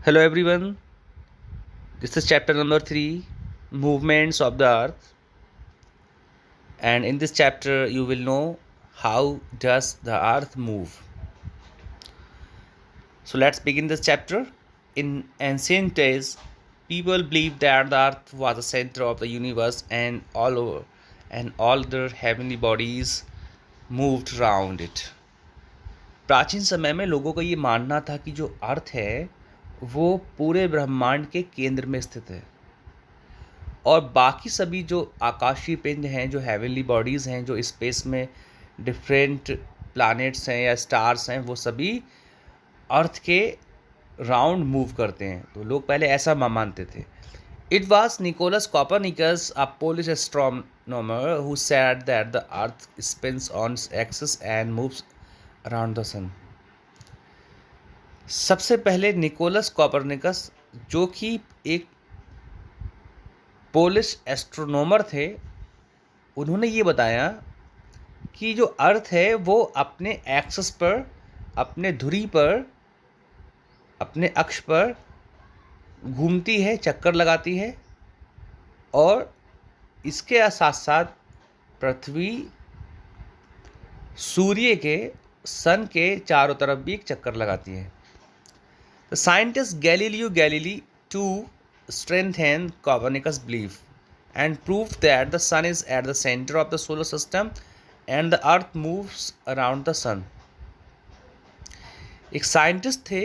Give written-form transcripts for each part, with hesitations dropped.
Hello everyone, this is chapter number 3, Movements of the Earth, and in this chapter you will know how does the earth move. So let's begin this chapter. In ancient days, people believed that the earth was the center of the universe and all the heavenly bodies moved around it. प्राचीन समय में लोगों का ये मानना था कि जो अर्थ है वो पूरे ब्रह्मांड के केंद्र में स्थित है और बाकी सभी जो आकाशीय पिंड हैं, जो हेवनली बॉडीज़ हैं, जो स्पेस में डिफरेंट प्लैनेट्स हैं या स्टार्स हैं, वो सभी अर्थ के राउंड मूव करते हैं। तो लोग पहले ऐसा मानते थे। It was Nicolaus Copernicus, a Polish astronomer, who said that the earth spins on its axis and moves around the sun. सबसे पहले निकोलस कॉपरनिकस, जो कि एक पोलिश एस्ट्रोनॉमर थे, उन्होंने ये बताया कि जो अर्थ है वो अपने एक्सिस पर, अपने धुरी पर, अपने अक्ष पर घूमती है, चक्कर लगाती है और इसके साथ साथ पृथ्वी सूर्य के, सन के चारों तरफ भी एक चक्कर लगाती है। The scientist Galileo Galilei to strengthen Copernicus' belief and proved that the sun is at the center of the solar system and the earth moves around the sun. एक साइंटिस्ट थे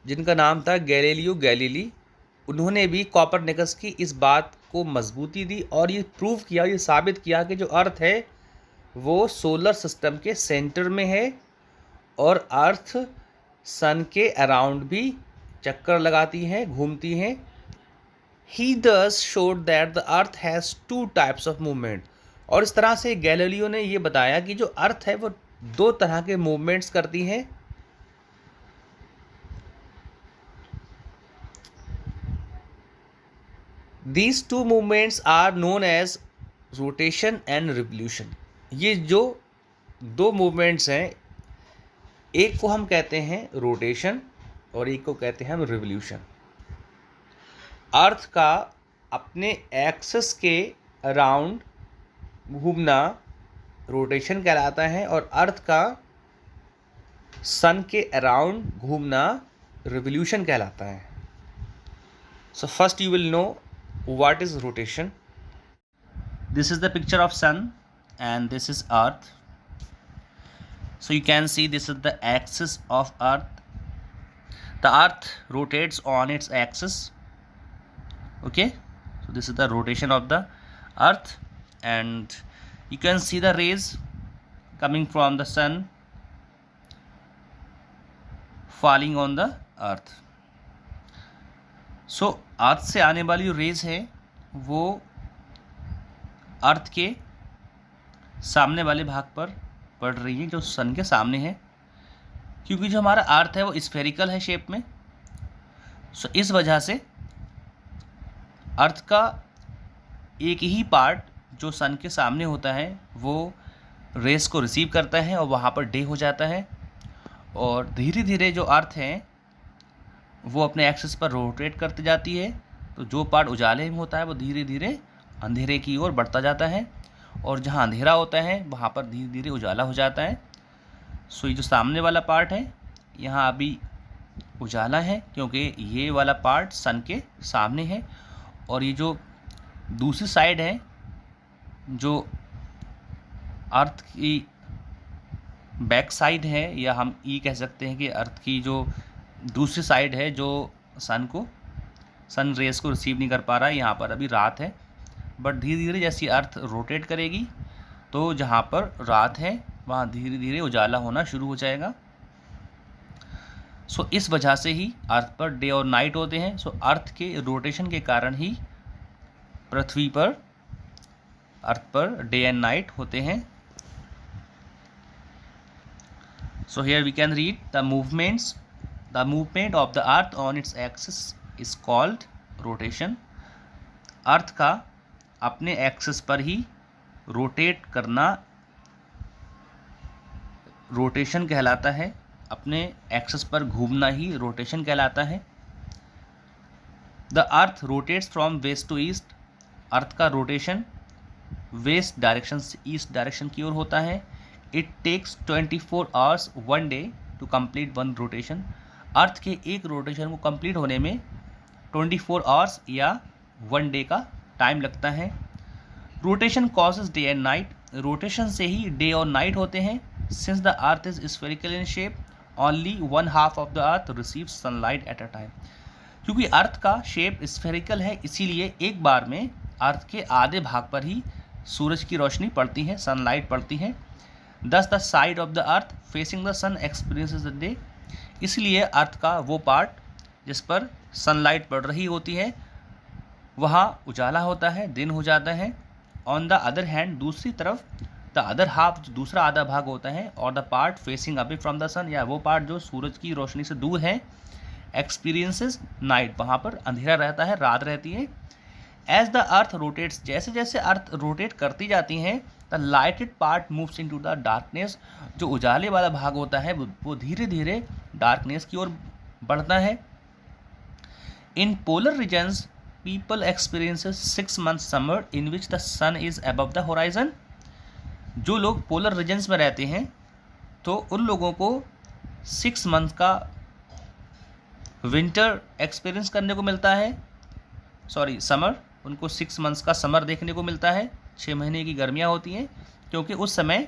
जिनका नाम था गैलीलियो गैलीली। उन्होंने भी Copernicus की इस बात को मजबूती दी और ये प्रूव किया, ये साबित किया कि जो अर्थ है वो सोलर सिस्टम के सेंटर में है और अर्थ सन के अराउंड भी चक्कर लगाती है, घूमती हैं। He thus showed that the earth has two types of movement. और इस तरह से गैलीलियो ने ये बताया कि जो अर्थ है वो दो तरह के मूवमेंट्स करती है। These two movements are known as rotation and revolution. ये जो दो मूवमेंट्स हैं, एक को हम कहते हैं रोटेशन और एक को कहते हैं हम रिवोल्यूशन। अर्थ का अपने एक्सिस के अराउंड घूमना रोटेशन कहलाता है और अर्थ का सन के अराउंड घूमना रिवोल्यूशन कहलाता है। So first you will know what is rotation. This is the picture of sun and this is earth. So you can see this is the axis of earth. The earth rotates on its axis. Okay, so this is the rotation of the earth and you can see the rays coming from the sun falling on the earth. So अर्थ से आने वाली जो raise है वो अर्थ के सामने वाले भाग पर पड़ रही है, जो सन के सामने है, क्योंकि जो हमारा अर्थ है वो स्फेरिकल है शेप में। सो इस वजह से अर्थ का एक ही पार्ट जो सन के सामने होता है वो रेस को रिसीव करता है और वहाँ पर डे हो जाता है और धीरे धीरे जो अर्थ है वो अपने एक्सिस पर रोटेट करती जाती है। तो जो पार्ट उजाले में होता है वो धीरे धीरे अंधेरे की ओर बढ़ता जाता है और जहाँ अंधेरा होता है वहाँ पर धीरे धीरे उजाला हो जाता है। सो ये जो सामने वाला पार्ट है यहाँ अभी उजाला है क्योंकि ये वाला पार्ट सन के सामने है और ये जो दूसरी साइड है, जो अर्थ की बैक साइड है, या हम ये कह सकते हैं कि अर्थ की जो दूसरी साइड है जो सन रेस को रिसीव नहीं कर पा रहा है, यहाँ पर अभी रात है। बट धीरे धीरे जैसी अर्थ रोटेट करेगी तो जहाँ पर रात है वहाँ धीरे धीरे उजाला होना शुरू हो जाएगा। सो इस वजह से ही अर्थ पर डे और नाइट होते हैं। सो अर्थ के रोटेशन के कारण ही पृथ्वी पर, अर्थ पर डे एंड नाइट होते हैं। So here we can read the movement of the earth on its axis is called rotation. Earth का अपने एक्सिस पर ही रोटेट करना रोटेशन कहलाता है. अपने एक्सिस पर घूमना ही रोटेशन कहलाता है. The earth rotates from west to east, earth का रोटेशन वेस्ट डायरेक्शन से ईस्ट डायरेक्शन की ओर होता है। It takes 24 hours 1 day to complete 1 rotation, earth के एक रोटेशन को कंप्लीट होने में 24 आवर्स या 1 डे का टाइम लगता है। Rotation causes day and night, rotation से ही डे और नाइट होते हैं। Since the earth is spherical in shape, only 1/2 of the earth receive sunlight at a time, क्योंकि अर्थ का शेप स्फेरिकल है इसीलिए एक बार में अर्थ के आधे भाग पर ही सूरज की रोशनी पड़ती है, सनलाइट पड़ती है। This the side of the earth facing the sun experiences the day, इसलिए अर्थ का वो पार्ट जिस पर सनलाइट पड़ रही होती है वहाँ उजाला होता है, दिन हो जाता है। ऑन द अदर हैंड, दूसरी तरफ द अदर हाफ, जो दूसरा आधा भाग होता है, और the part facing away from the sun, या वो पार्ट जो सूरज की रोशनी से दूर है, एक्सपीरियंसेस नाइट, वहाँ पर अंधेरा रहता है, रात रहती है। एज द अर्थ रोटेट्स, जैसे जैसे अर्थ रोटेट करती जाती हैं, the lighted part moves into the darkness, जो उजाले वाला भाग होता है वो धीरे धीरे डार्कनेस की ओर बढ़ता है। In polar regions people experiences 6 months summer in which the sun is above the horizon, जो लोग पोलर रीजन्स में रहते हैं तो उन लोगों को 6 months का विंटर एक्सपीरियंस करने को मिलता है, समर, उनको 6 months का समर देखने को मिलता है, 6 महीने की गर्मियाँ होती हैं, क्योंकि उस समय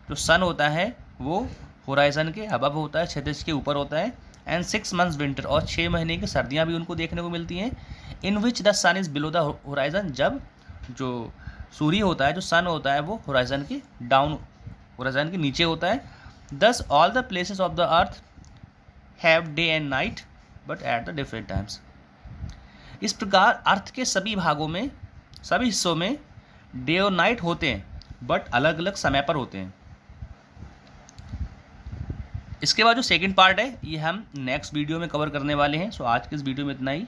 जो सन होता है वो होराइजन के अबव होता है, क्षितिज के ऊपर होता है। एंड 6 months विंटर, और 6 महीने की सर्दियाँ भी उनको देखने को मिलती हैं। In which the sun is below the horizon, जब जो सूर्य होता है, जो सन होता है, वो होराइजन के नीचे होता है। दस all the places of the earth have day and night but at the different times, इस प्रकार अर्थ के सभी भागों में, सभी हिस्सों में डे और नाइट होते हैं बट अलग अलग समय पर होते हैं। इसके बाद जो सेकंड पार्ट है ये हम नेक्स्ट वीडियो में कवर करने वाले हैं। सो आज के इस वीडियो में इतना ही।